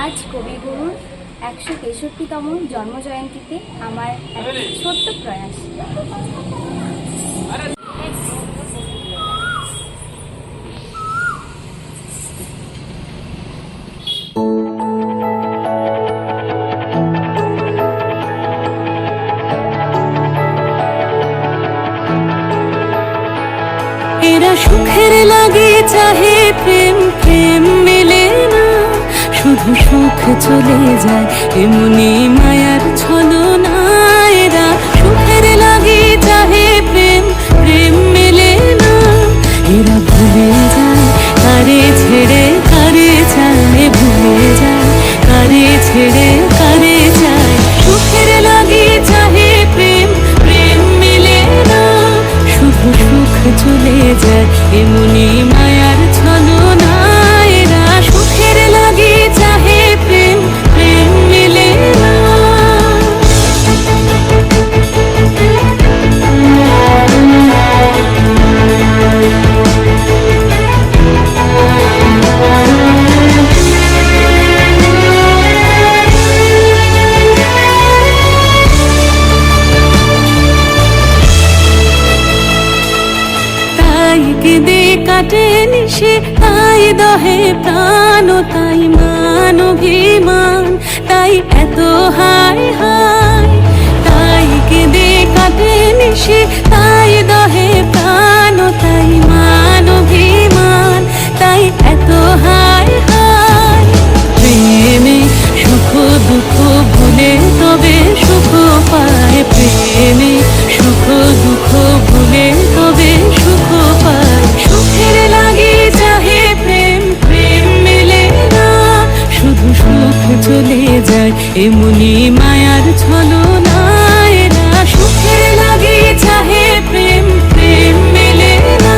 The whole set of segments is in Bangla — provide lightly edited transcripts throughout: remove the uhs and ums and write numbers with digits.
আজ কবিগুরুর 163তম জন্মজয়ন্তীতে আমার একটা ছোট্ট প্রয়াস। এরা সুখের লাগে চাহে প্রেম, প্রেম মেলে না, শুধু সুখ চলে যায় এমনি মায়ার ছলনা। এরা সুখের লাগে চাহে প্রেম, প্রেম মেলে না, এরা ভুলে যায় কারে ছেড়ে কারে চায়, ভুলে যায় কারে ছেড়ে কারে চায়। সুখের লাগে চাহে প্রেম, প্রেম মেলে না, শুধু সুখ চলে যায় এমনি মায়ার ছলনা। এরা সুখের লাগে চাহে প্রেম, প্রেম মেলে না। তাই কেঁদে কাটে নিশে, তাই দহে প্রাণ, তাই মান অভিমান, তাই এত হায় হায়। তাই কেঁদে কাটে নিশে, তাই দহে প্রাণ, তাই মান অভিমান, তাই এত হায় হায়। প্রেমে সুখ দুঃখ ভুলে তবে সুখ পায়, প্রেমে সুখ দুঃখ ভুলে তবে সুখ পায়। সুখের লাগে চাহে প্রেম, প্রেম মেলে না, শুধু সুখ চলে যায় এমনি মায়ার ছলনা। এরা সুখের লাগে চাহে প্রেম, প্রেম মেলে না।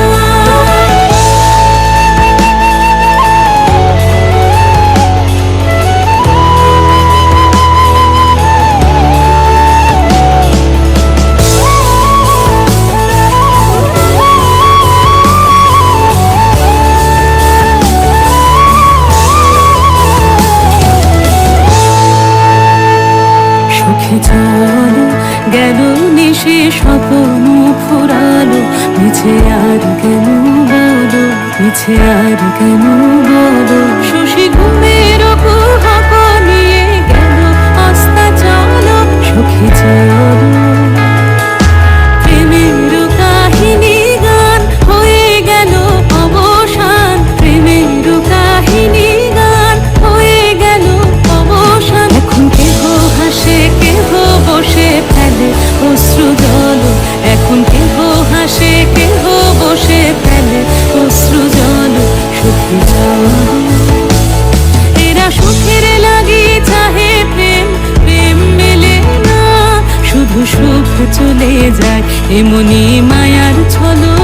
সুখে চলো গেল নিশে স্বপ্ন ফুরালো, মিছে আর কেন বলো, মিছে আর কেন বলো। শশী ঘুমের কুহক নিয়ে গেল অস্তা চলো, সুখে চলো। প্রেমের কাহিনী গান হয়ে গেল অবসান, প্রেমের কাহিনী গান হয়ে গেল অবসান। এখন কেহ হাসে কেহ বসে ফেলে অশ্রু জল, এখন কেহ হাসে কেহ বসে ফেলে অশ্রু জল। সুখে চলো। এরা সুখের লাগে চাহে প্রেম, প্রেম মেলে না, শুধু সুখ চলে যায় এমনি মায়ার ছলনা।